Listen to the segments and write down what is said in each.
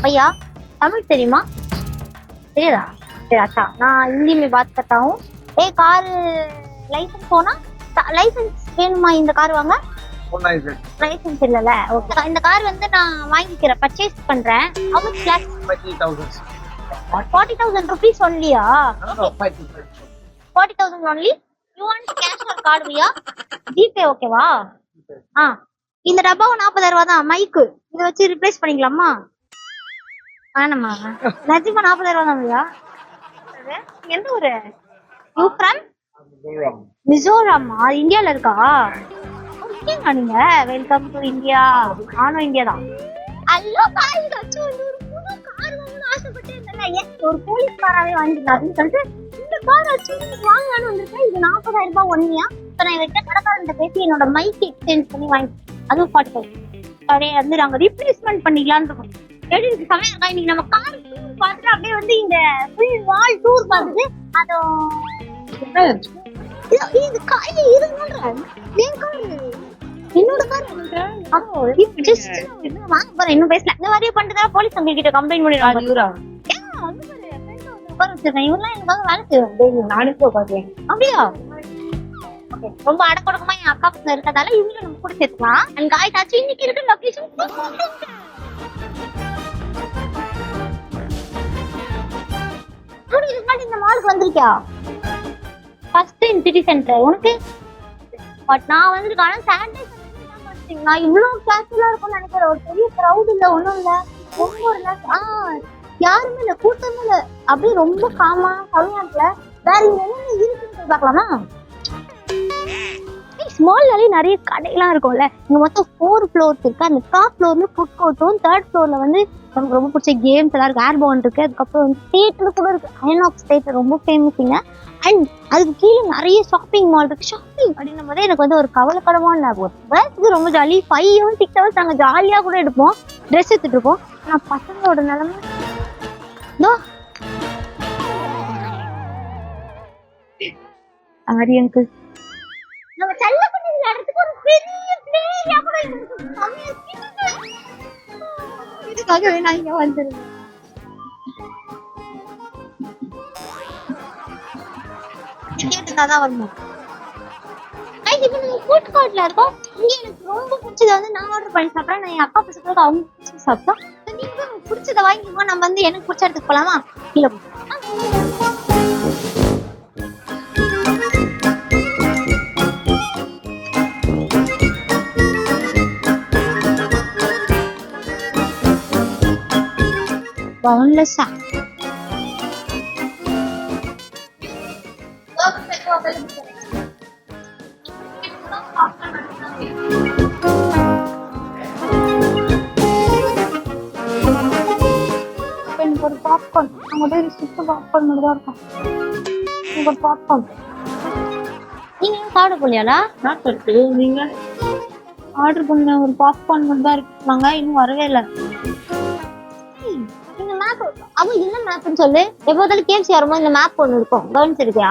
भैया तमिल தெரியுமா? தெரியாதா? சரி अच्छा நான் हिंदी में बात करता हूँ. ए कार லைசன்ஸ் போனா லைசன்ஸ் வேணுமா இந்த கார் வாங்க? லைசன்ஸ் இல்லல. ஓகே. இந்த கார் வந்து நான் வாங்கிக்கிறேன், பர்ச்சேஸ் பண்றேன். how much lakhs? 40,000 rupees only yeah? 40,000 only. you want cash or card भैया? ஜிபே ஓகேவா? இந்த டப்பாவும் 40,000 தான். மைக்கு இத வச்சு ரிப்ளேஸ் பண்ணிக்கலாமா? வேணாமா? நிஜமா 40,000 தான் भैया. எந்த ஊரு? You from Mizoram. இந்தியால இருக்கா? இந்தியா நீங்க? Welcome to India. நானும் இந்தியா தான். ஹலோ காய் கச்சு ஒரு புது கார் வாங்கணும்னு ஆசைப்பட்டே இருந்தேன். ஒரு போலீஸ் காராவே வாங்கிடலாம்னு சொல்லிட்டு இந்த கார் வச்சு வாங்கலாம்னு வந்திருக்கேன். இது 40,000 ரூபாய் ஒன்னியா. நான் இவர்கிட்ட கடைக்காரன்ட்ட பேசி என்னோட மைக் எக்ஸ்சேஞ்ச் பண்ணி வாங்கி, அதுவும் 40,000 அப்படியே வந்து நாங்க ரீப்ளேஸ்மெண்ட் பண்ணிக்கலாம்னு இருக்கோம். எப்படி இருக்கு சமயம் இருக்கா? இன்னைக்கு நம்ம கார் டூர் பார்த்துட்டு அப்படியே வந்து இந்த ஃபுல் வால் டூர் பார்த்துட்டு இது காய் இருந்துன்ற என் கார் என்னோட கார் வாங்க போறேன். இன்னும் பேசல. இந்த மாதிரியே பண்ணிட்டு போலீஸ் உங்ககிட்ட கம்ப்ளைண்ட் பண்ணிடுவாங்க. இவரெல்லாம் எனக்காக வேலை செய்வாங்க. நாளைக்கு பாக்குறேன். அப்படியா? ரொம்ப அடக்கொடக்கமா என் அக்கா பசங்க இருக்கதால இவங்களும் நம்ம கூட சேர்த்துக்கலாம். அண்ட் காய் தாச்சு இன்னைக்கு இருக்க லொகேஷன் இந்த மாலுக்கு வந்திருக்கியா? ஃபர்ஸ்ட் இன் சிட்டி சென்டர் உனக்கு. பட் நான் வந்திருக்கேன். ஆனா சாட்டர்டே நான் இவ்வளவு கேஷுவலா இருக்கும்னு நினைக்கிறேன். ஒரு பெரிய கிரௌட் இல்ல, ஒண்ணும் இல்ல, ரொம்ப ரிலாக்ஸ். யாருமே இல்ல, கூட்டமே இல்ல, அப்படியே ரொம்ப காமா கம்மியா இருக்குல்ல. வேற இங்க என்ன இருக்குன்னு பாக்கலாமா? ஸ்மால்லாலே நிறைய கடையெல்லாம் இருக்கும்ல. இங்க மொத்தம் 4 ஃப்ளோர்ஸ் இருக்கு. அந்த டாப் ஃப்ளோர்ல ஃபுட் கோர்ட்டும், 3rd ஃப்ளோர்ல வந்து நமக்கு ரொம்ப பிடிச்ச கேம்ஸ் எல்லாம் இருக்கு. ஏர்போன் இருக்கு. அதுக்கப்புறம் வந்து தியேட்டர் கூட இருக்கு. ஐநாக்ஸ் தியேட்டர் ரொம்ப ஃபேமஸுங்க. அண்ட் அதுக்கு கீழே நிறைய ஷாப்பிங் மால் இருக்கு. ஷாப்பிங் அப்படின்னும் போதே எனக்கு வந்து ஒரு கவலைக்கடமான ஞாபகம். பஸ்க்கு ரொம்ப ஜாலி. 5 hours 6 hours நாங்கள் ஜாலியா கூட எடுப்போம், ட்ரெஸ் எடுத்துட்டு இருப்போம். ஆனா பசங்களோட நிலைமை ஆரியனுக்கு நம்ம செல்ல பண்ணி இடத்துக்கு ஒரு பெரிய பிளேயா கூட இதுக்காகவே நான் இங்க வந்துருந்தேன். கேட்டுதான் வரணும். இப்போ நம்ம ஃபுட் கோர்ட்ல இருக்கோம். இங்க எனக்கு ரொம்ப பிடிச்சத வந்து நான் ஆர்டர் பண்ணி சாப்பிட்றேன். நான் என் அக்கா பசங்களுக்கு அவங்க பிடிச்சி சாப்பிட்டோம். நீங்க உங்களுக்கு பிடிச்சத வாங்கிக்கோ. நம்ம வந்து எனக்கு பிடிச்ச இடத்துக்கு போலாமா? இல்ல பவுன்லெஸ்ஸா எனக்கு ஒரு பாப்கார்ன். நம்மகிட்ட ஸ்டிக் பாப்கார்ன் மட்டும் தான் இருக்கும். எனக்கு ஒரு பாப்கார்ன். நீங்க சாப்பிட போலியாடா? நீங்க ஆர்டர் பண்ண ஒரு பாப்கார்ன் மட்டும் தான் இருக்கு. நாங்க இன்னும் வரவே இல்லை. அவன் என்ன மேப்னு சொல்லு. எப்போதாலும் கேம்ஸ் வரும்போது இந்த மேப் ஒண்ணு இருக்கும், கவனிச்சிருக்கியா?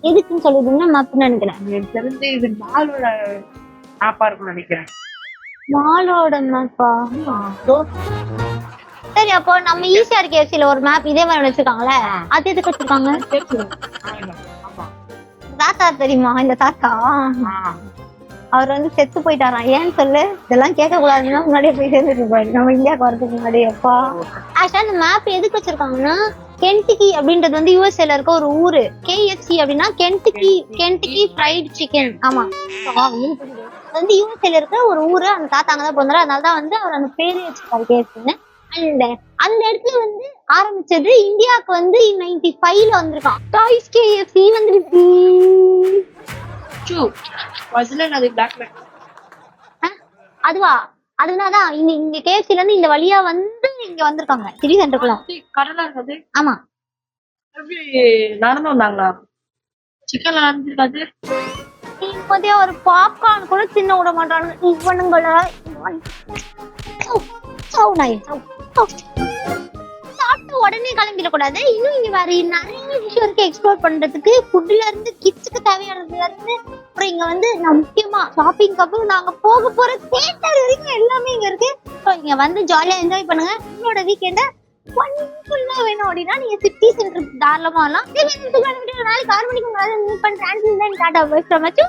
எதுக்குன்னு சொல்லி என்ன மேப்னு நினைக்கிறேன். எனக்கு தெரிஞ்சு இது மாலோட மேப்பா இருக்கும்னு நினைக்கிறேன். மாலோட மேப்பா? சரி, அப்போ நம்ம ஈசிஆர் கேஎஃப்சில ஒரு மேப் இதே மாதிரி வச்சிருக்காங்களே, அது எதுக்கு வச்சிருக்காங்க? தாத்தா தெரியுமா? இந்த தாத்தா அவர் வந்து செத்து போயிட்டாராம். ஏன்னு சொல்லு. இதெல்லாம் கேட்க கூடாதுன்னா முன்னாடியே போய் சேர்ந்துட்டு இருப்பாரு நம்ம இந்தியாவுக்கு வரதுக்கு முன்னாடி. அப்பா ஆக்சுவலா இந்த மேப் எதுக்கு வச்சிருக்காங்கன்னா, கென்டக்கி அப்படின்றது வந்து யூஎஸ்ஏல இருக்க ஒரு ஊரு. கேஎஃப்சி அப்படின்னா கென்டக்கி ஃப்ரைட் சிக்கன். ஆமா, வந்து யூஎஸ்ஏல இருக்க ஒரு ஊரு. அந்த தாத்தா அங்கதான் பிறந்தாரு. அதனாலதான் வந்து அவர் அந்த பேரே வச்சிருக்காரு கேஎஃப்சின்னு. அண்ட் அந்த இடத்துல வந்து ஆரம்பிச்சது இந்தியாவுக்கு வந்து 95ல வந்திருக்கான். டாய்ஸ் கேஎஃப்சி வந்துருக்கு. அதுவா? அதனாலதான் இங்க கேஎஃப்சில இருந்து இந்த வழியா வந்து இங்க வந்திருக்காங்க சிட்டி சென்டருக்குள்ள. ஆமா, நடந்து வந்தாங்களா? சிக்கன்ல நடந்துருக்காது. இப்போதே ஒரு பாப்கார்ன் கூட சின்ன விட மாட்டாங்க இவனுங்கள. சாப்பிட்டு உடனே கிளம்பிடக்கூடாது. இன்னும் இங்க வேற நிறைய விஷயம் இருக்கு எக்ஸ்ப்ளோர் பண்றதுக்கு. ஃபுட்ல இருந்து கிட்ஸுக்கு தேவையானதுல இருந்து அப்புறம் இங்க வந்து முக்கியமா ஷாப்பிங் அப்புறம் நாங்க போக போற தியேட்டர் வரைக்கும் எல்லாமே இங்க இருக்கு. ஸோ இங்க வந்து ஜாலியா என்ஜாய் பண்ணுங்க. உங்களோட வீக்கெண்ட ஃபுல்லா வேணும் அப்படின்னா நீங்க சிட்டி சென்டர் தாராளமா வரலாம். நாளைக்கு 6 மணிக்கு உங்களால மீட் பண்றேன். டாடா பை ஃப்ரம் அச்சு.